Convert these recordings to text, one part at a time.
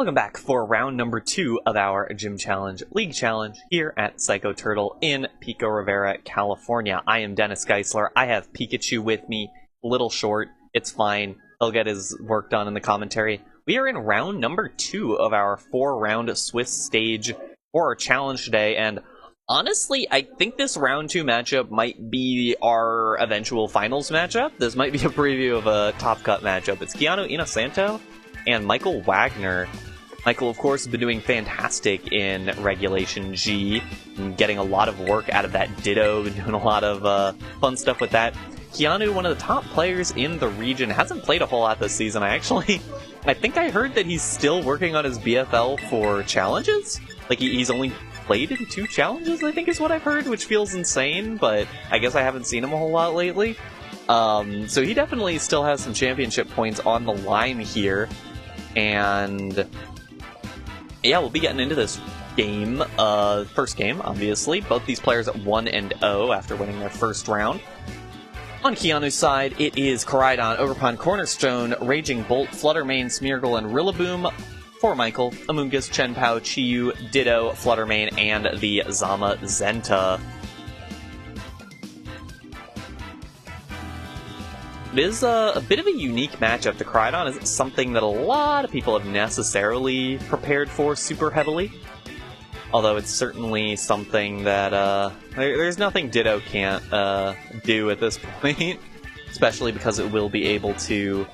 Welcome back for round number 2 of our Gym Challenge League Challenge here at Psycho Turtle in Pico Rivera, California. I am Dennis Geisler. I have Pikachu with me. A little short. It's fine. He'll get his work done in the commentary. We are in round number 2 of our 4-round Swiss stage for our challenge today, and honestly, I think this round 2 matchup might be our eventual finals matchup. This might be a preview of a top cut matchup. It's Keanu, Inosanto, and Michael Wagner. Michael, of course, has been doing fantastic in Regulation G, and getting a lot of work out of that Ditto, been doing a lot of fun stuff with that. Keanu, one of the top players in the region, hasn't played a whole lot this season. I think I heard that he's still working on his BFL for challenges. Like, he's only played in 2 challenges, I think is what I've heard, which feels insane, but I guess I haven't seen him a whole lot lately. So he definitely still has some championship points on the line here, and yeah, we'll be getting into this game, first game, obviously. Both these players at 1-0 after winning their first round. On Keanu's side, it is Koraidon, Ogerpon, Cornerstone, Raging Bolt, Fluttermane, Smeargle, and Rillaboom. For Michael, Amoonguss, Chenpao, Chiyu, Ditto, Fluttermane, and the Zamazenta. It is a bit of a unique matchup. The Koraidon isn't something that a lot of people have necessarily prepared for super heavily. Although it's certainly something that there's nothing Ditto can't do at this point. Especially because it will be able to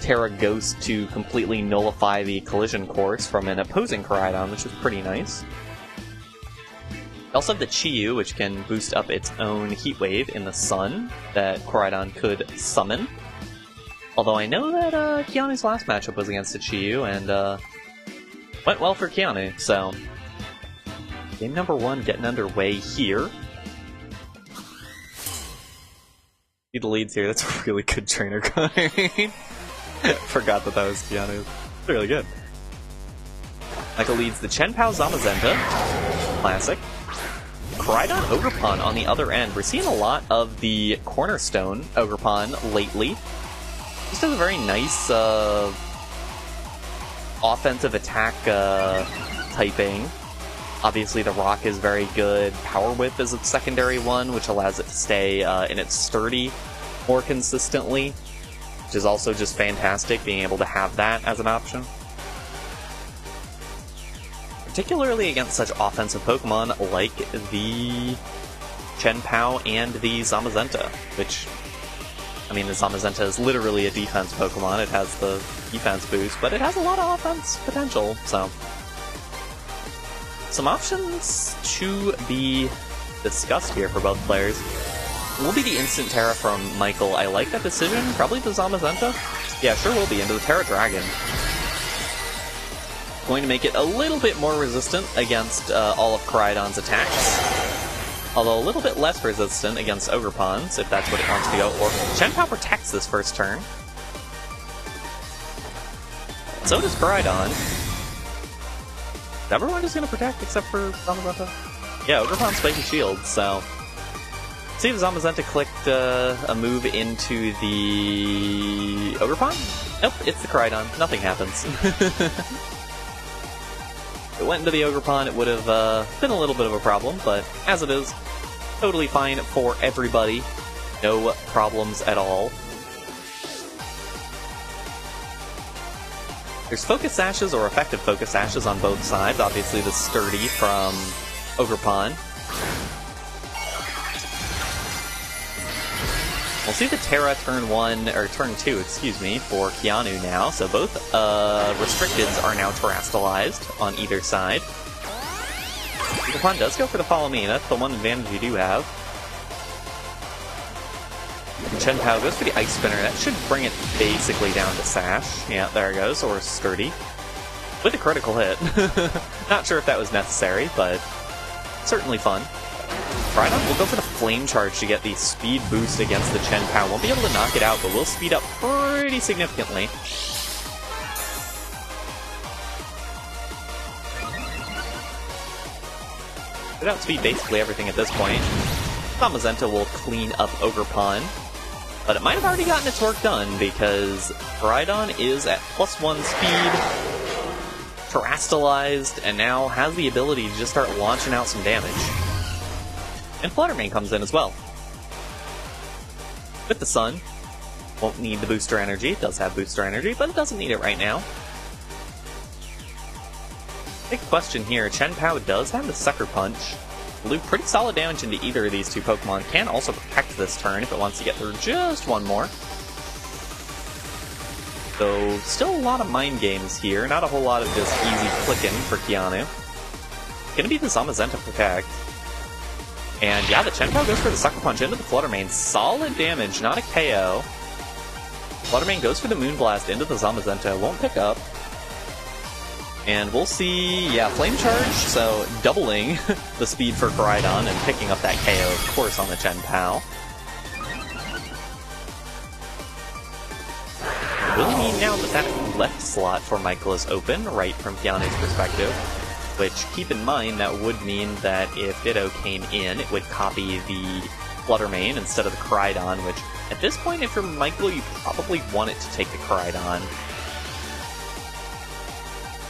Terra Ghost to completely nullify the collision course from an opposing Koraidon, which is pretty nice. We also have the Chiyu, which can boost up its own Heat Wave in the sun that Koraidon could summon. Although I know that Keanu's last matchup was against the Chiyu, and went well for Keanu, so game number 1 getting underway here. See the leads here, that's a really good trainer card. Forgot that was Keanu. It's really good. Michael leads the Chenpao Zamazenta. Classic. Koraidon Ogerpon on the other end. We're seeing a lot of the Cornerstone Ogerpon lately. Just has a very nice offensive attack typing. Obviously the Rock is very good. Power Whip is its secondary one, which allows it to stay in its sturdy more consistently, which is also just fantastic, being able to have that as an option. Particularly against such offensive Pokemon like the Chenpao and the Zamazenta, which, I mean, the Zamazenta is literally a defense Pokemon. It has the defense boost, but it has a lot of offense potential, so. Some options to be discussed here for both players. Will be the Instant Terra from Michael. I like that decision. Probably the Zamazenta. Yeah, sure will be, into the Terra Dragon. Going to make it a little bit more resistant against all of Koraidon's attacks. Although a little bit less resistant against Ogerpon's, if that's what it wants to go. Or Chenpao protects this first turn. So does Koraidon. Is everyone just going to protect except for Zamazenta? Yeah, Ogerpon's Spiky Shield, so. See if Zamazenta clicked a move into the Ogerpon? Nope, it's the Koraidon. Nothing happens. If it went into the Ogerpon, it would have been a little bit of a problem, but as it is, totally fine for everybody. No problems at all. There's Focus Sashes or effective Focus Sashes on both sides. Obviously the Sturdy from Ogerpon. We'll see the Terra turn 2, excuse me, for Keanu now. So both Restricteds are now terastallized on either side. Ogerpon does go for the Follow Me. That's the one advantage you do have. And Chenpao goes for the Ice Spinner. That should bring it basically down to Sash. Yeah, there it goes, or Sturdy. With a critical hit. Not sure if that was necessary, but certainly fun. Koraidon will go for the Flame Charge to get the speed boost against the Chenpao. Won't be able to knock it out, but will speed up pretty significantly. It outspeed basically everything at this point. Zamazenta will clean up Ogerpon. But it might have already gotten its work done, because Koraidon is at +1 speed. terastallized, and now has the ability to just start launching out some damage. And Fluttermane comes in as well. With the Sun, won't need the booster energy. It does have booster energy, but it doesn't need it right now. Big question here, Chien-Pao does have the Sucker Punch. Will do pretty solid damage into either of these two Pokemon. Can also protect this turn if it wants to get through just one more. So, still a lot of mind games here. Not a whole lot of just easy clicking for Keanu. Gonna be the Zamazenta Protect. And yeah, the Chien-Pao goes for the Sucker Punch into the Fluttermane. Solid damage, not a KO. Fluttermane goes for the Moonblast into the Zamazenta. Won't pick up. And we'll see, yeah, Flame Charge, so doubling the speed for Koraidon and picking up that KO, of course, on the Chien-Pao. We'll need now that that left slot for Michael is open, right from Keanu's perspective. Which, keep in mind, that would mean that if Ditto came in, it would copy the Fluttermane instead of the Koraidon, which, at this point, if you're Michael, you probably want it to take the Koraidon.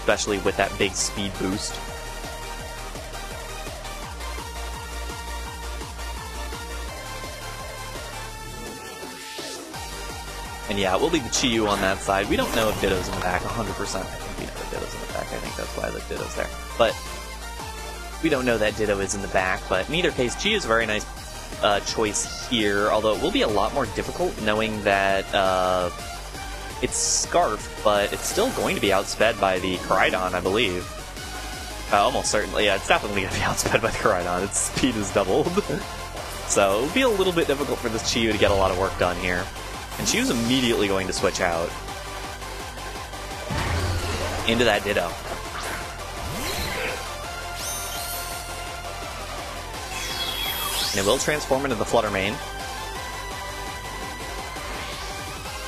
Especially with that big speed boost. And yeah, it will be the Chi-Yu on that side. We don't know if Ditto's in the back 100%. I think we know that Ditto's in the back. I think that's why the Ditto's there. But we don't know that Ditto is in the back. But in either case, Chi-Yu is a very nice choice here. Although it will be a lot more difficult knowing that it's Scarf, but it's still going to be outsped by the Koraidon, I believe. Almost certainly, yeah, it's definitely going to be outsped by the Koraidon. Its speed is doubled. So it'll be a little bit difficult for this Chi-Yu to get a lot of work done here. And Chi-Yu's immediately going to switch out into that Ditto. And it will transform into the Fluttermane.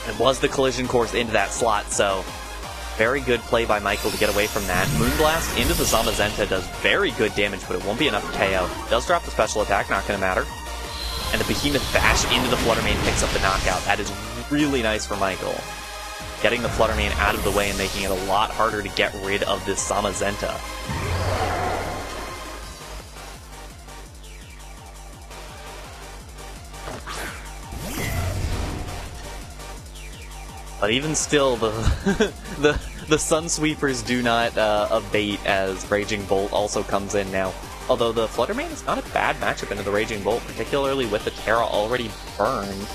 It was the collision course into that slot, so very good play by Michael to get away from that. Moonblast into the Zamazenta does very good damage, but it won't be enough to KO. Does drop the special attack, not going to matter. And the Behemoth Bash into the Fluttermane picks up the knockout. That is really nice for Michael. Getting the Fluttermane out of the way and making it a lot harder to get rid of this Zamazenta. But even still, the Sun Sweepers do not abate as Raging Bolt also comes in now. Although the Fluttermane is not a bad matchup into the Raging Bolt, particularly with the Terra already burned.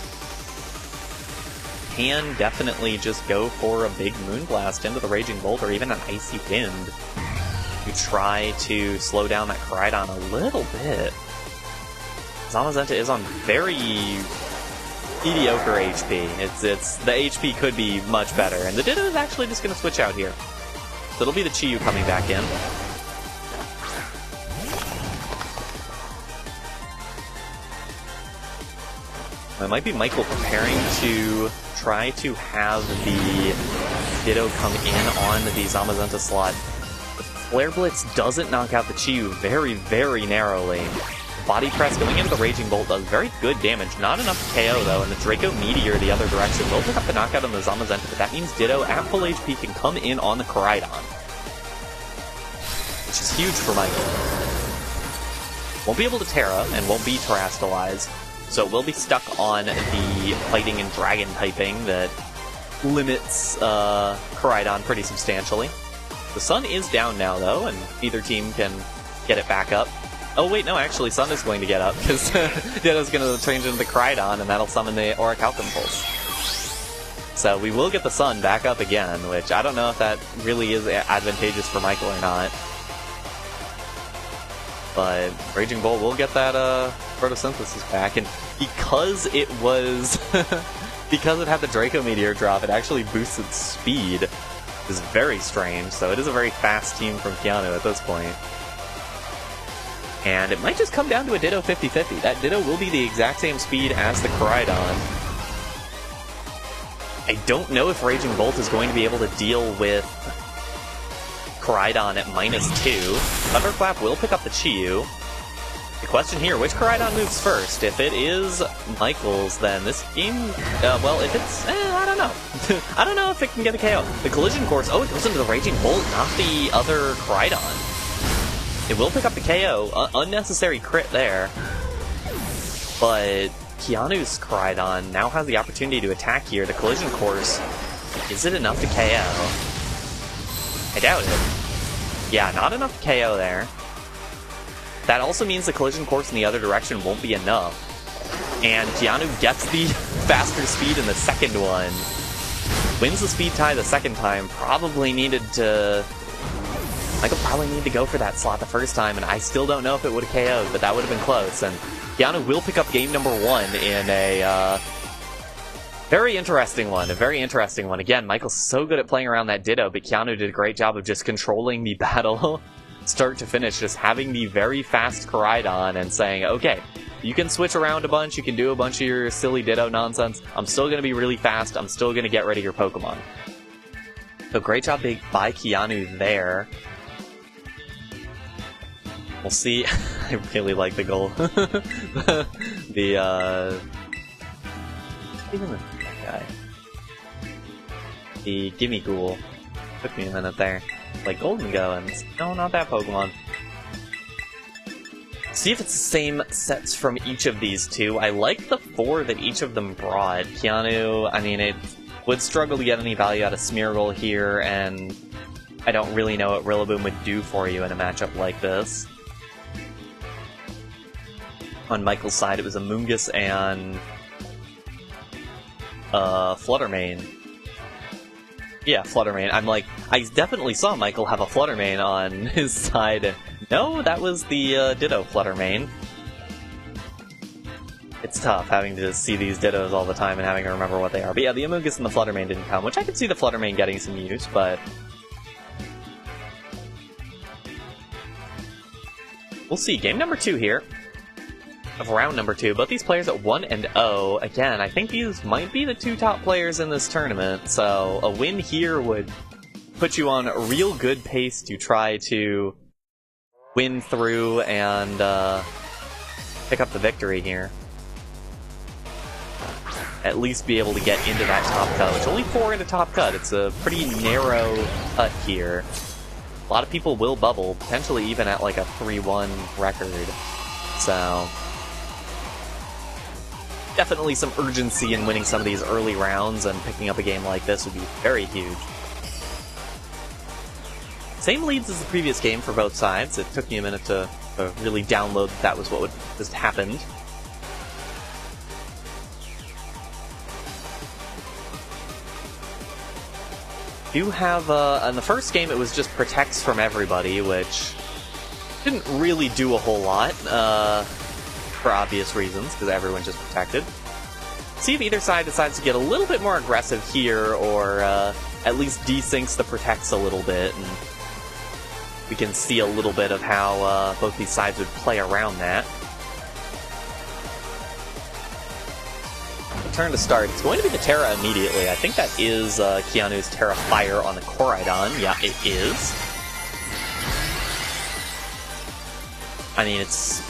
Can definitely just go for a big Moonblast into the Raging Bolt or even an Icy Wind to try to slow down that Koraidon a little bit. Zamazenta is on very mediocre HP. The HP could be much better, and the Ditto is actually just going to switch out here. So it'll be the Chi-Yu coming back in. It might be Michael preparing to try to have the Ditto come in on the Zamazenta slot. The Flare Blitz doesn't knock out the Chi-Yu very, very narrowly. Body Press going into the Raging Bolt does very good damage. Not enough to KO, though, and the Draco Meteor the other direction will pick up the knockout on the Zamazenta, but that means Ditto at full HP can come in on the Koraidon, which is huge for Michael. Won't be able to Terra, and won't be Terastallized, so it will be stuck on the Fighting and Dragon typing that limits Koraidon pretty substantially. The Sun is down now, though, and either team can get it back up. Oh wait, no, actually Sun is going to get up, because Ditto's going to change into the Koraidon, and that'll summon the Orichalcum Pulse. So we will get the Sun back up again, which I don't know if that really is advantageous for Michael or not. But Raging Bolt will get that Photosynthesis back, and because it was... because it had the Draco Meteor drop, it actually boosts its speed. Which is very strange, so it is a very fast team from Keanu at this point. And it might just come down to a Ditto 50-50. That Ditto will be the exact same speed as the Koraidon. I don't know if Raging Bolt is going to be able to deal with Koraidon at -2. Thunderclap will pick up the Chi-Yu. The question here, which Koraidon moves first? If it is Michael's, then this game, well, if it's, I don't know. I don't know if it can get a KO. The collision course, oh, it goes into the Raging Bolt, not the other Koraidon. It will pick up the KO, unnecessary crit there. But Keanu's Koraidon now has the opportunity to attack here. The collision course, is it enough to KO? I doubt it. Yeah, not enough to KO there. That also means the collision course in the other direction won't be enough. And Keanu gets the faster speed in the second one. Wins the speed tie the second time. Probably needed to... Michael probably needed to go for that slot the first time, and I still don't know if it would have KO'd, but that would have been close. And Keanu will pick up game number 1 in a very interesting one. A very interesting one. Again, Michael's so good at playing around that Ditto, but Keanu did a great job of just controlling the battle start to finish, just having the very fast Koraidon and saying, okay, you can switch around a bunch, you can do a bunch of your silly Ditto nonsense, I'm still going to be really fast, I'm still going to get rid of your Pokemon. So great job by Keanu there. We'll see. I really like the goal. Even the guy. The Gimme Ghoul. Took me a minute there. Like Golden Goins. No, not that Pokemon. See if it's the same sets from each of these two. I like the 4 that each of them brought. Keanu, I mean, it would struggle to get any value out of Smeargle here, and I don't really know what Rillaboom would do for you in a matchup like this. On Michael's side, it was Amoonguss and Fluttermane. Yeah, Fluttermane. I'm like, I definitely saw Michael have a Fluttermane on his side, and no, that was the Ditto Fluttermane. It's tough having to see these Dittos all the time and having to remember what they are. But yeah, the Amoonguss and the Fluttermane didn't come, which I could see the Fluttermane getting some use, but... we'll see. Game number 2 here. Of round number 2. Both these players at 1 and 0. Again, I think these might be the 2 top players in this tournament, so a win here would put you on a real good pace to try to win through and pick up the victory here. At least be able to get into that top cut, which only 4 into top cut. It's a pretty narrow cut here. A lot of people will bubble, potentially even at like a 3-1 record, so... definitely some urgency in winning some of these early rounds, and picking up a game like this would be very huge. Same leads as the previous game for both sides. It took me a minute to really download that was what would just happened. Do have, in the first game it was just protects from everybody, which didn't really do a whole lot. For obvious reasons, because everyone's just protected. See if either side decides to get a little bit more aggressive here, or at least desyncs the protects a little bit, and we can see a little bit of how both these sides would play around that. Turn to start. It's going to be the Terra immediately. I think that is Keanu's Terra Fire on the Koraidon. Yeah, it is. I mean, it's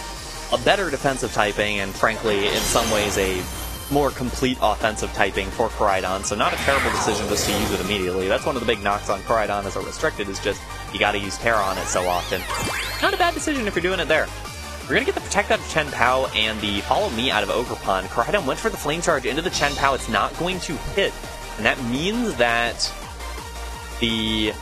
a better defensive typing, and frankly, in some ways, a more complete offensive typing for Koraidon, so not a terrible decision just to use it immediately. That's one of the big knocks on Koraidon as a restricted, is just you gotta use Terra on it so often. Not a bad decision if you're doing it there. We're gonna get the Protect out of Chen Pao and the Follow Me out of Ogerpon. Koraidon went for the Flame Charge into the Chen Pao. It's not going to hit, and that means that the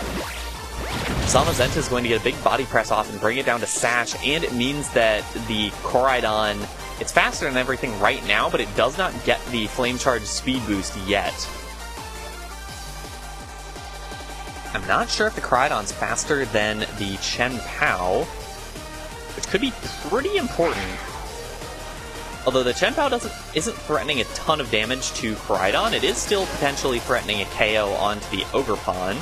Zamazenta is going to get a big body press off and bring it down to Sash, and it means that the Koraidon, it's faster than everything right now, but it does not get the Flame Charge speed boost yet. I'm not sure if the Koraidon's faster than the Chen Pao, which could be pretty important. Although the Chen Pao isn't threatening a ton of damage to Koraidon, it is still potentially threatening a KO onto the Ogerpon.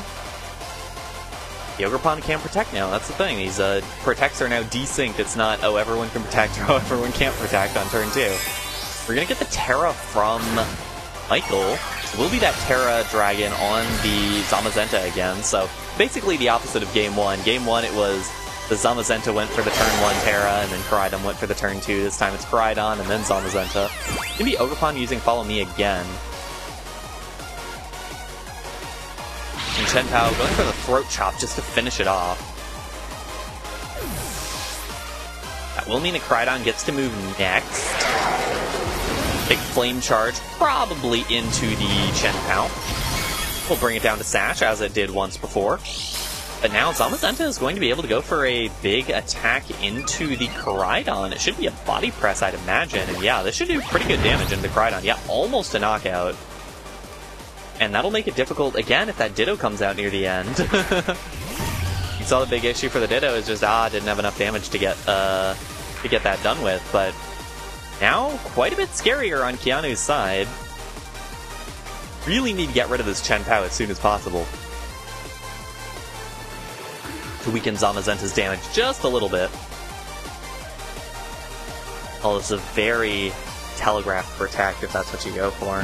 The Ogerpon can protect now, that's the thing. These protects are now desynced. It's not, oh, everyone can protect, or oh, everyone can't protect on turn 2. We're gonna get the Terra from Michael. It will be that Terra Dragon on the Zamazenta again, so basically the opposite of Game 1. Game 1, it was The Zamazenta went for the turn 1 Terra, and then Koraidon went for the turn 2. This time it's Koraidon, and then Zamazenta. Maybe Ogerpon using Follow Me again. And Chen Pao going for the Throat Chop just to finish it off. That will mean that Koraidon gets to move next. Big Flame Charge, probably into the Chen Pao. We'll bring it down to Sash, as it did once before. But now Zamazenta is going to be able to go for a big attack into the Koraidon. It should be a body press, I'd imagine. And yeah, this should do pretty good damage into the Koraidon. Yeah, almost a knockout. And that'll make it difficult, again, if that Ditto comes out near the end. You saw the big issue for the Ditto is just, didn't have enough damage to get that done with. But now, quite a bit scarier on Keanu's side. Really need to get rid of this Chen Pao as soon as possible to weaken Zamazenta's damage just a little bit. Oh, this is a very telegraphed protect if that's what you go for.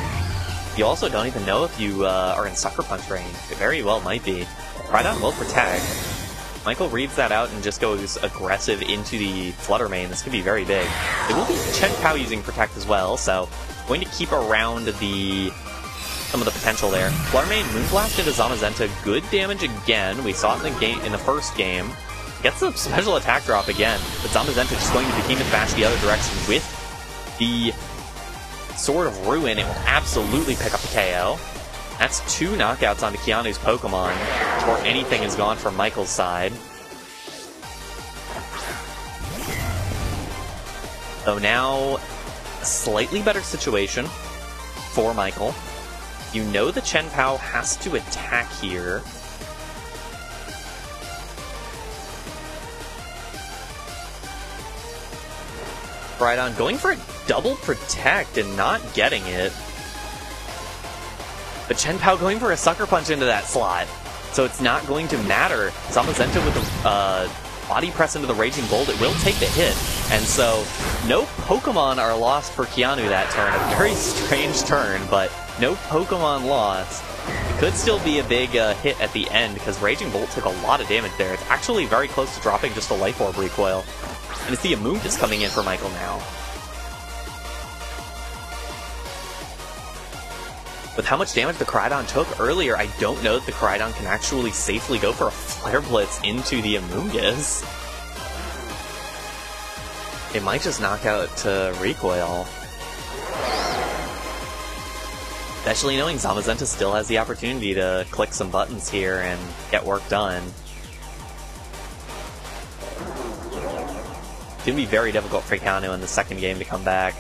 You also don't even know if you are in Sucker Punch range. It very well might be. Koraidon will protect. Michael reads that out and just goes aggressive into the Flutter Mane. This could be very big. It will be Chen Pao using protect as well, so going to keep around some of the potential there. Flutter Mane Moonblast into Zamazenta, good damage again. We saw it in the first game. Gets the special attack drop again, but Zamazenta just going to Behemoth Bash the other direction with the Sword of Ruin. It will absolutely pick up the KO. That's 2 knockouts onto Keanu's Pokemon before anything is gone from Michael's side. So now, a slightly better situation for Michael. You know the Chen Pao has to attack here. Koraidon going for a double protect and not getting it. But Chen Pao going for a Sucker Punch into that slot. So it's not going to matter. Zamazenta with the body press into the Raging Bolt, it will take the hit. And so no Pokemon are lost for Keanu that turn. A very strange turn, but no Pokemon lost. It could still be a big hit at the end because Raging Bolt took a lot of damage there. It's actually very close to dropping just a Life Orb recoil. And it's the Amoonguss coming in for Michael now. With how much damage the Koraidon took earlier, I don't know that the Koraidon can actually safely go for a Flare Blitz into the Amoonguss. It might just knock out to recoil. Especially knowing Zamazenta still has the opportunity to click some buttons here and get work done. It's going to be very difficult for Keanu in the second game to come back.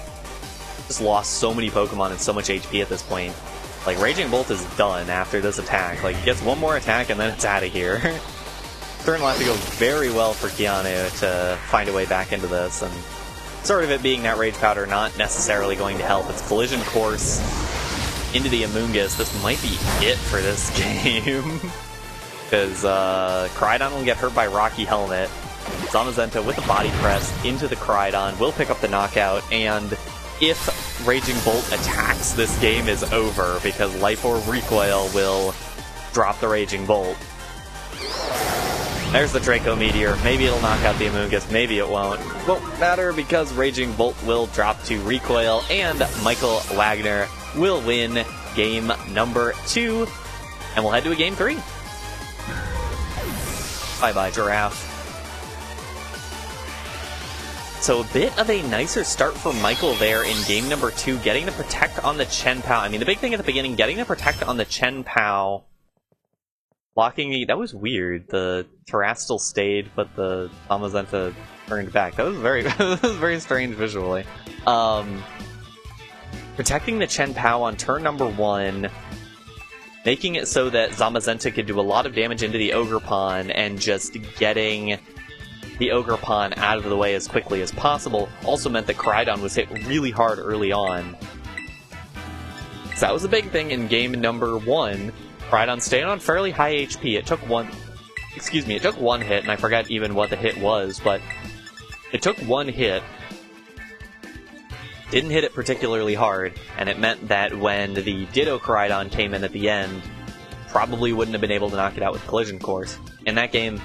Just lost so many Pokemon and so much HP at this point. Like, Raging Bolt is done after this attack. Like, he gets one more attack and then it's out of here. Turn will have to go very well for Keanu to find a way back into this, and sort of it being that Rage Powder not necessarily going to help. It's Collision Course into the Amoonguss. This might be it for this game. Because Koraidon will get hurt by Rocky Helmet. Zamazenta with the body press into the Koraidon will pick up the knockout, and if Raging Bolt attacks, this game is over, because Life Orb Recoil will drop the Raging Bolt. There's the Draco Meteor. Maybe it'll knock out the Amoonguss, maybe it won't. Won't matter, because Raging Bolt will drop to Recoil, and Michael Wagner will win game number 2, and we'll head to a game 3. Bye-bye, Giraffe. So a bit of a nicer start for Michael there in game number 2, getting the Protect on the Chen Pao. I mean, the big thing at the beginning, getting the Protect on the Chen Pao, blocking the... That was weird. The Terastal stayed, but the Zamazenta turned back. That was very, that was very strange visually. Protecting the Chen Pao on turn number 1, making it so that Zamazenta could do a lot of damage into the Ogerpon, and just getting the Ogerpon out of the way as quickly as possible also meant that Koraidon was hit really hard early on. So that was a big thing in game number 1. Koraidon staying on fairly high HP. It took one hit, and I forgot even what the hit was, but it took one hit. Didn't hit it particularly hard, and it meant that when the Ditto Koraidon came in at the end, probably wouldn't have been able to knock it out with Collision Course. In that game,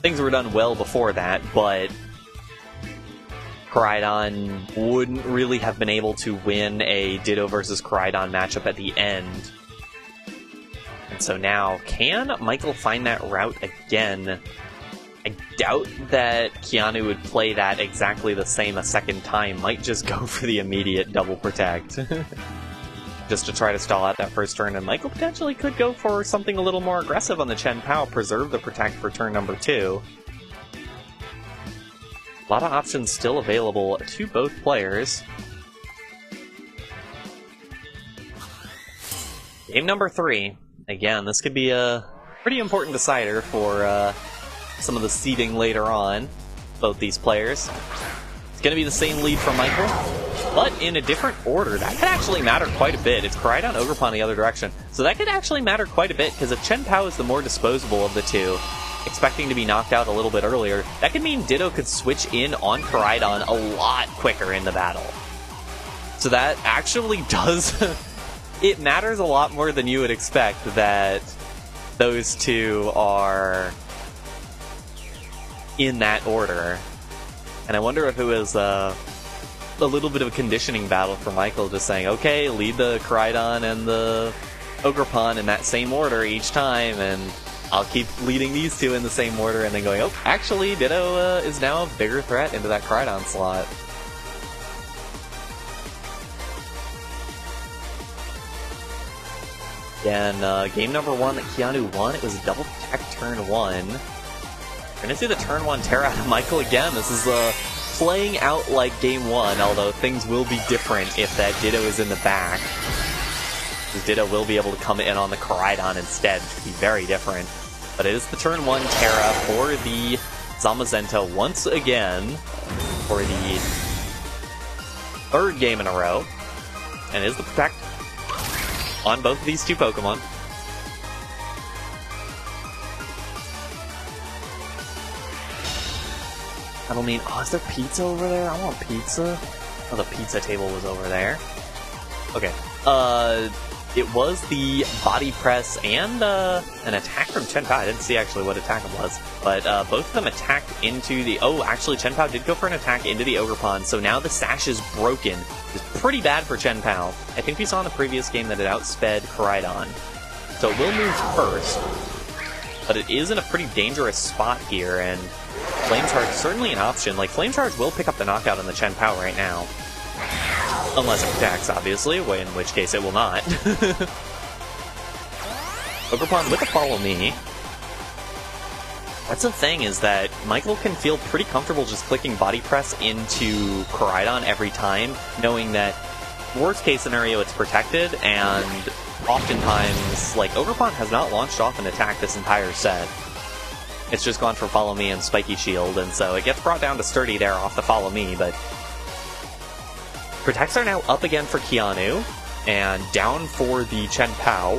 things were done well before that, but Koraidon wouldn't really have been able to win a Ditto versus Koraidon matchup at the end. And so now, can Michael find that route again? I doubt that Keanu would play that exactly the same a second time. Might just go for the immediate double protect. Just to try to stall out that first turn, and Michael potentially could go for something a little more aggressive on the Chen Pao, preserve the protect for turn number 2. A lot of options still available to both players. Game number 3. Again, this could be a pretty important decider for some of the seeding later on, both these players. It's going to be the same lead for Michael, but in a different order. That could actually matter quite a bit. It's Koraidon Ogerpon the other direction, so that could actually matter quite a bit, because if Chen Pao is the more disposable of the two, expecting to be knocked out a little bit earlier, that could mean Ditto could switch in on Koraidon a lot quicker in the battle. So that actually does... it matters a lot more than you would expect that those two are in that order. And I wonder if it was a little bit of a conditioning battle for Michael, just saying, okay, lead the Koraidon and the Ogerpon in that same order each time, and I'll keep leading these two in the same order, and then going, oh, actually, Ditto is now a bigger threat into that Koraidon slot. Again, game number 1 that Keanu won, it was a double protect turn 1. We're going to see the turn 1 tear out of Michael again. This is playing out like game 1, although things will be different if that Ditto is in the back. Because Ditto will be able to come in on the Koraidon instead, which would be very different. But it is the turn 1 Terra for the Zamazenta once again for the 3rd game in a row. And it is the protect on both of these two Pokemon. I don't mean... oh, is there pizza over there? I want pizza. Oh, the pizza table was over there. Okay. It was the body press and an attack from Chen Pao. I didn't see actually what attack it was. But both of them attacked into the... oh, actually, Chen Pao did go for an attack into the Ogerpon, so now the sash is broken. It's pretty bad for Chen Pao. I think we saw in the previous game that it outsped Koraidon. So it will move first, but it is in a pretty dangerous spot here, and Flame Charge is certainly an option. Like, Flame Charge will pick up the knockout on the Chen Pao right now. Unless it attacks, obviously, in which case it will not. Ogerpon with a Follow Me. That's the thing, is that Michael can feel pretty comfortable just clicking Body Press into Koraidon every time, knowing that worst case scenario it's protected, and oftentimes, like, Ogerpon has not launched off an attack this entire set. It's just gone for Follow Me and Spiky Shield, and so it gets brought down to Sturdy there off the Follow Me, but protects are now up again for Keanu, and down for the Chen Pao.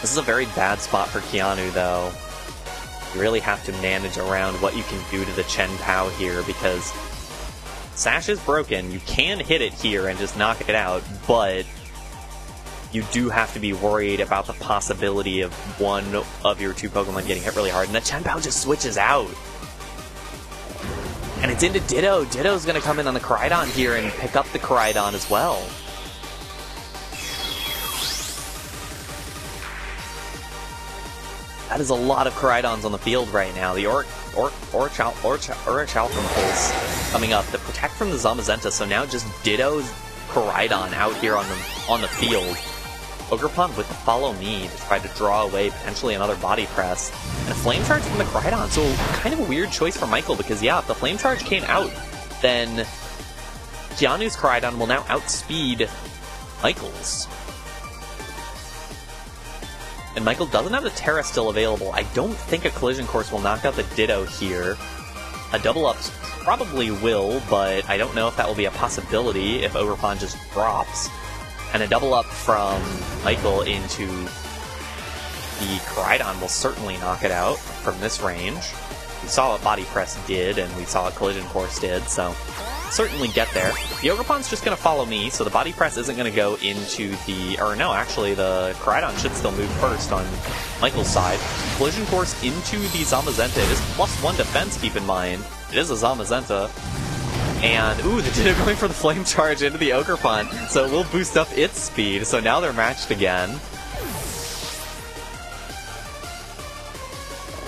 This is a very bad spot for Keanu, though. You really have to manage around what you can do to the Chen Pao here, because Sash is broken. You can hit it here and just knock it out, but you do have to be worried about the possibility of one of your two Pokemon getting hit really hard, and the Chen Pao just switches out. And it's into Ditto. Ditto's going to come in on the Koraidon here and pick up the Koraidon as well. That is a lot of Koraidons on the field right now. The Orichalcum Pulse coming up. The Protect from the Zamazenta, so now just Ditto's Koraidon out here on the field. Ogerpon with the Follow Me to try to draw away potentially another Body Press. And a Flame Charge from the Koraidon, so kind of a weird choice for Michael, because yeah, if the Flame Charge came out, then Keanu's Koraidon will now outspeed Michael's. And Michael doesn't have the Terra still available. I don't think a Collision Course will knock out the Ditto here. A Double Up probably will, but I don't know if that will be a possibility if Ogerpon just drops. And a Double Up from Michael into the Koraidon will certainly knock it out from this range. We saw what Body Press did, and we saw what Collision Course did, so certainly get there. The Ogerpon's just going to follow me, so the body press isn't going to go into the... Or no, actually, the Koraidon should still move first on Michael's side. Collision Course into the Zamazenta. It is +1 defense, keep in mind. It is a Zamazenta. And, ooh, the Ditto going for the Flame Charge into the Ogerpon, so it will boost up its speed, so now they're matched again.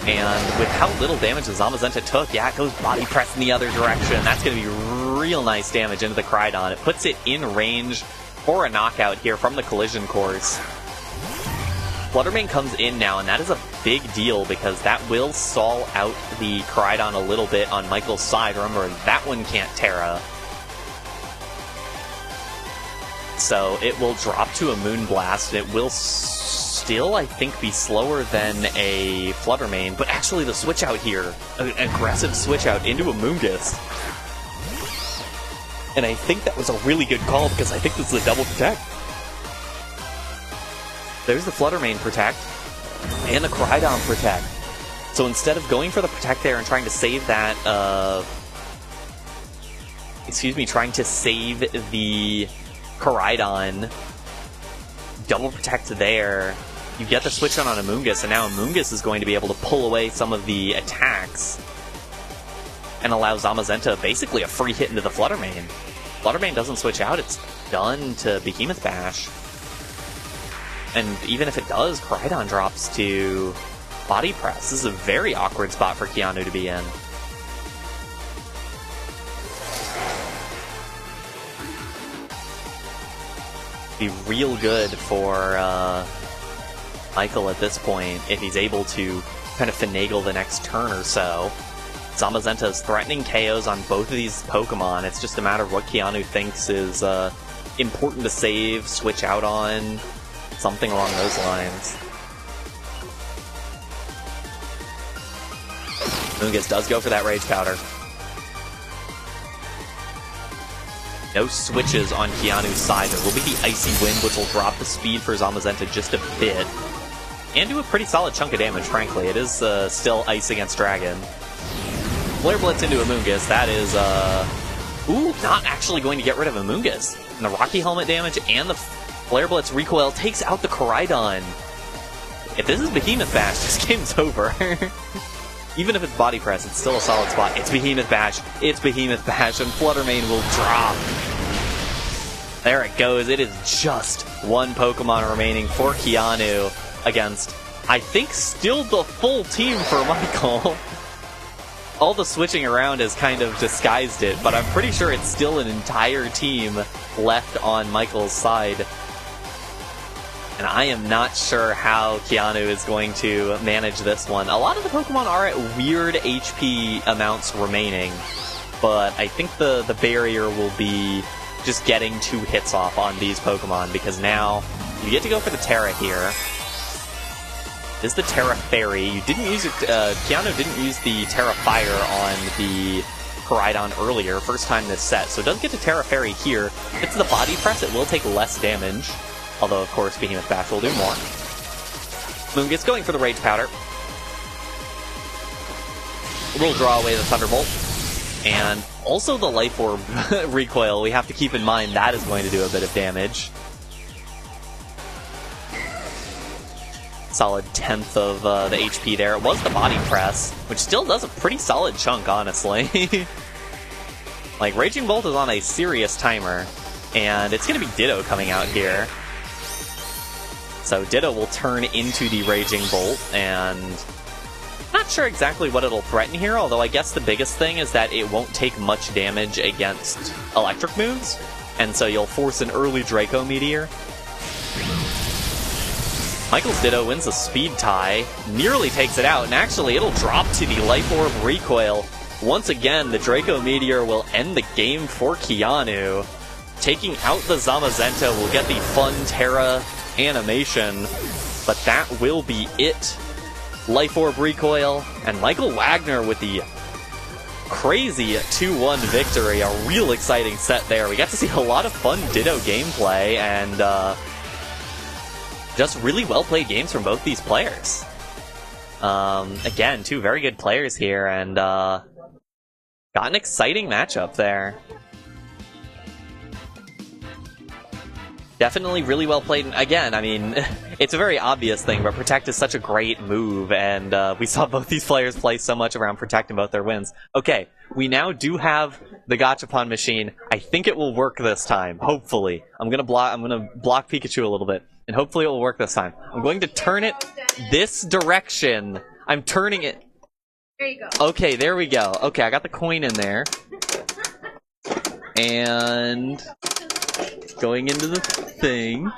And with how little damage the Zamazenta took, yeah, it goes body press in the other direction. That's going to be real nice damage into the Koraidon. It puts it in range for a knockout here from the Collision Course. Fluttermane comes in now, and that is a big deal because that will stall out the Koraidon a little bit on Michael's side. Remember, that one can't Terra. So it will drop to a Moonblast, and it will still, I think, be slower than a Fluttermane, but actually the switch out here, an aggressive switch out into a Moongus. And I think that was a really good call because I think this is a double protect. There's the Fluttermane protect, and the Koraidon protect. So instead of going for the protect there and trying to save that, trying to save the Koraidon, double protect there, you get the switch on a Moongus, and now a Moongus is going to be able to pull away some of the attacks and allow Zamazenta basically a free hit into the Fluttermane. Fluttermane doesn't switch out, it's done to Behemoth Bash. And even if it does, Koraidon drops to Body Press. This is a very awkward spot for Keanu to be in. Be real good for Michael at this point if he's able to kind of finagle the next turn or so. Zamazenta is threatening KOs on both of these Pokemon. It's just a matter of what Keanu thinks is important to save, switch out on, something along those lines. Moongus does go for that Rage Powder. No switches on Keanu's side. There will be the Icy Wind, which will drop the speed for Zamazenta just a bit. And do a pretty solid chunk of damage, frankly. It is still Ice against Dragon. Flare Blitz into a Moongus. That is, ooh, not actually going to get rid of a Moongus. And the Rocky Helmet damage and the Flare Blitz recoil takes out the Koraidon. If this is Behemoth Bash, this game's over. Even if it's Body Press, it's still a solid spot. It's Behemoth Bash. It's Behemoth Bash, and Fluttermane will drop. There it goes. It is just one Pokemon remaining for Keanu against, I think, still the full team for Michael. All the switching around has kind of disguised it, but I'm pretty sure it's still an entire team left on Michael's side. And I am not sure how Keanu is going to manage this one. A lot of the Pokemon are at weird HP amounts remaining, but I think the barrier will be just getting 2 hits off on these Pokemon, because now you get to go for the Terra here. This is the Terra Fairy. You didn't use it, Keanu didn't use the Terra Fire on the Koraidon earlier, first time this set, so it does get to Terra Fairy here. If it's the Body Press, it will take less damage. Although, of course, Behemoth Bash will do more. Moongus going for the Rage Powder. We'll draw away the Thunderbolt. And also the Life Orb recoil, we have to keep in mind that is going to do a bit of damage. Solid 10th of the HP there. It was the Body Press, which still does a pretty solid chunk, honestly. Like, Raging Bolt is on a serious timer, and it's going to be Ditto coming out here. So Ditto will turn into the Raging Bolt, and not sure exactly what it'll threaten here, although I guess the biggest thing is that it won't take much damage against electric moves, and so you'll force an early Draco Meteor. Michael's Ditto wins the speed tie, nearly takes it out, and actually it'll drop to the Life Orb recoil. Once again, the Draco Meteor will end the game for Keanu. Taking out the Zamazenta will get the fun Terra animation, but that will be it. Life Orb recoil, and Michael Wagner with the crazy 2-1 victory. A real exciting set there. We got to see a lot of fun Ditto gameplay, and just really well-played games from both these players. Again, 2 very good players here, and got an exciting matchup there. Definitely really well played. And again, I mean, it's a very obvious thing, but Protect is such a great move, and we saw both these players play so much around Protect in both their wins. Okay, we now do have the Gachapon machine. I think it will work this time, hopefully. I'm gonna block Pikachu a little bit, and hopefully it will work this time. I'm going to turn it this direction. I'm turning it. There you go. Okay, there we go. Okay, I got the coin in there. And going into the thing,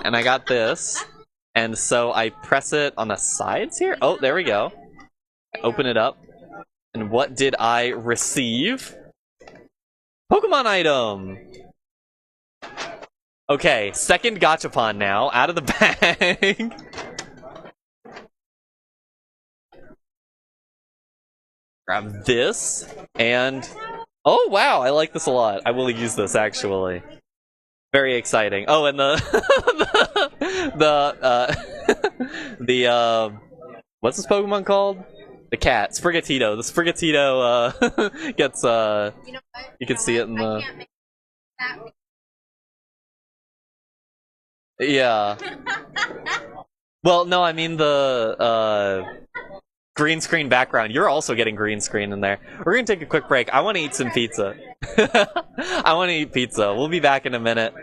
and I got this, and so I press it on the sides here. Oh, there we go. I open it up, and what did I receive? Pokemon item! Okay, second Gachapon now, out of the bag. Grab this, and oh wow, I like this a lot. I will use this actually. Very exciting. Oh, and the what's this Pokemon called? The cat, Sprigatito. The Sprigatito gets you can see it in the yeah. Well, no, I mean the green screen background. You're also getting green screen in there. We're gonna take a quick break. I want to eat some pizza. I want to eat pizza. We'll be back in a minute.